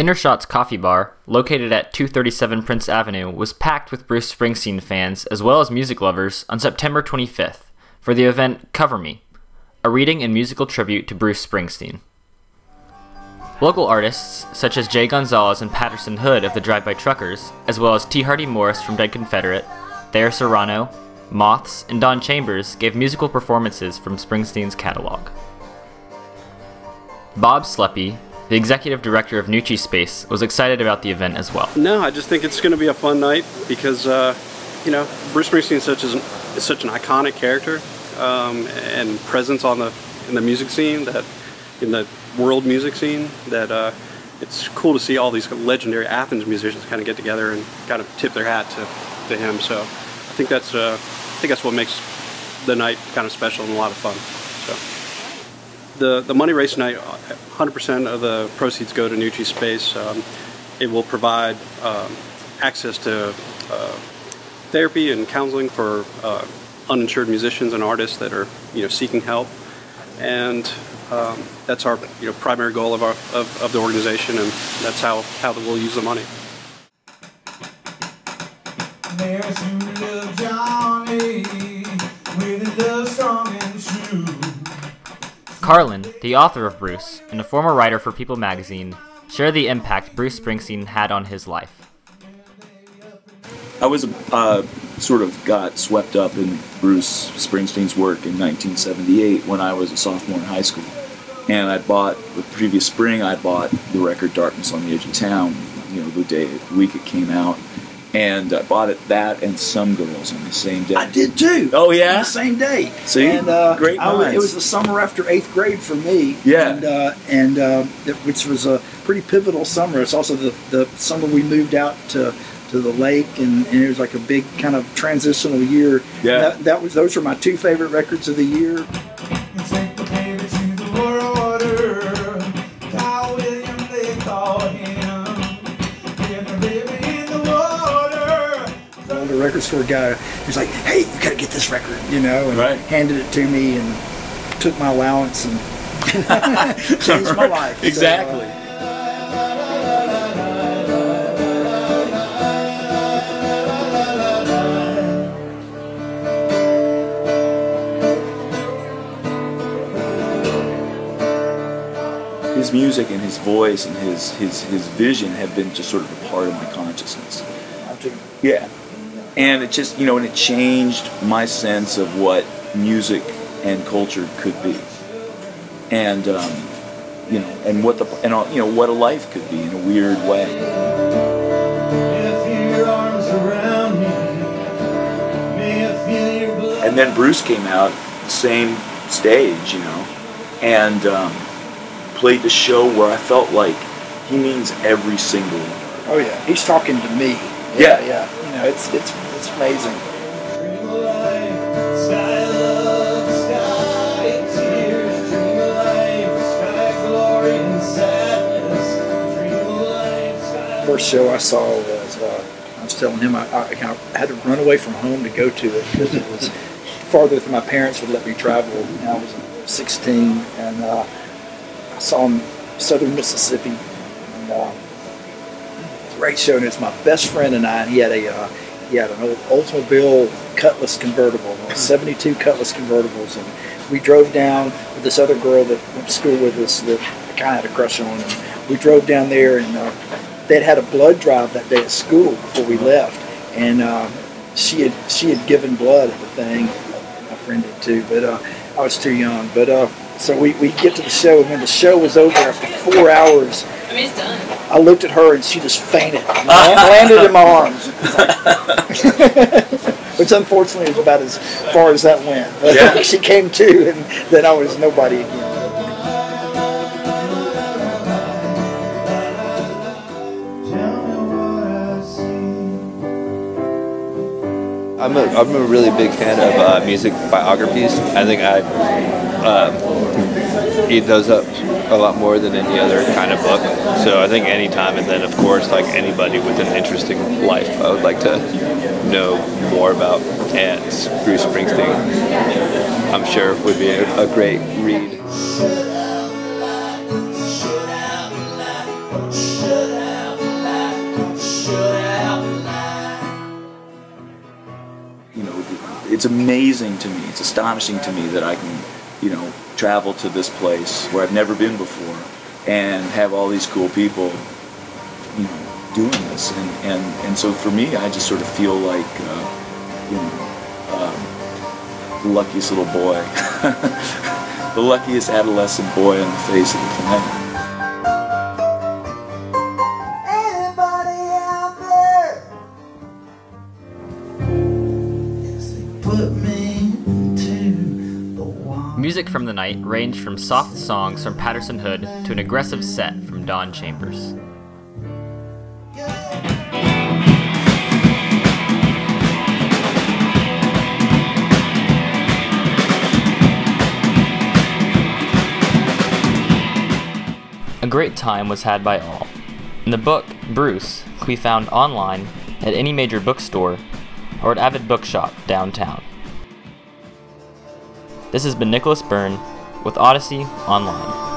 Hindershot's Coffee Bar, located at 237 Prince Avenue, was packed with Bruce Springsteen fans as well as music lovers on September 25th for the event Cover Me, a reading and musical tribute to Bruce Springsteen. Local artists such as Jay Gonzalez and Patterson Hood of the Drive-By Truckers, as well as T. Hardy Morris from Dead Confederate, Thayer Serrano, Moths, and Don Chambers gave musical performances from Springsteen's catalog. Bob SLEPPY, the executive director of Nucci Space, was excited about the event as well. No, I just think it's going to be a fun night because, Bruce Springsteen is such an iconic character and presence in the music scene, in the world music scene, that it's cool to see all these legendary Athens musicians kind of get together and kind of tip their hat to him. So I think that's what makes the night kind of special and a lot of fun. So the money race night, 100% of the proceeds go to Nucci Space. It will provide access to therapy and counseling for uninsured musicians and artists that are seeking help, and that's our primary goal of the organization, and that's how we'll use the money. There's who love Johnny with a love strong and true. CARLIN, the author of Bruce and a former writer for People magazine, shared the impact Bruce Springsteen had on his life. I was sort of got swept up in Bruce Springsteen's work in 1978 when I was a sophomore in high school. And the previous spring, I bought the record Darkness on the Edge of Town, the week it came out. And I bought that and Some Girls on the same day. I did too. Oh, yeah? On the same day. See? And, great minds. It was the summer after 8th grade for me. Yeah. Which was a pretty pivotal summer. It's also the summer we moved out to the lake, and it was like a big kind of transitional year. Yeah. Those were my two favorite records of the year. The record store guy was like, "Hey, you gotta get this record," and handed it to me and took my allowance and changed my life. Exactly. His music and his voice and his vision have been just sort of a part of my consciousness. Yeah. And it just, and it changed my sense of what music and culture could be, and and what what a life could be in a weird way. And then Bruce came out, same stage, and played the show where I felt like he means every single word. Oh yeah, he's talking to me. Yeah. It's amazing. First show I saw was I was telling him I had to run away from home to go to it because it was farther than my parents would let me travel. And I was 16, and I saw him in southern Mississippi. And, great show, and it's my best friend and I. And he had an old Oldsmobile Cutlass convertible, 72 Cutlass convertibles, and we drove down with this other girl that went to school with us that I kind of had a crush on, and we drove down there, and they'd had a blood drive that day at school before we left, and she had given blood at the thing. My friend did too, but I was too young. But so we get to the show, and when the show was over after 4 hours, I mean, it's done. I looked at her and she just fainted. Landed in my arms. Which unfortunately is about as far as that went. But yeah. She came to, and then I was nobody again. I'm a really big fan of music biographies. I think I eat those up a lot more than any other kind of book. So I think any time, and then of course, like anybody with an interesting life, I would like to know more about. And Bruce Springsteen, I'm sure, would be a great read. it's amazing to me, it's astonishing to me that I can, you know, travel to this place where I've never been before and have all these cool people, you know, doing this. And so for me, I just sort of feel like, you know, the luckiest little boy, the luckiest adolescent boy on the face of the planet. Anybody out there? Yes, they put me to the wall. Music from the night ranged from soft songs from Patterson Hood to an aggressive set from Don Chambers. A great time was had by all. In the book, Bruce, can be found online at any major bookstore or at Avid Bookshop downtown. This has been Nicholas Byrne with Odyssey Online.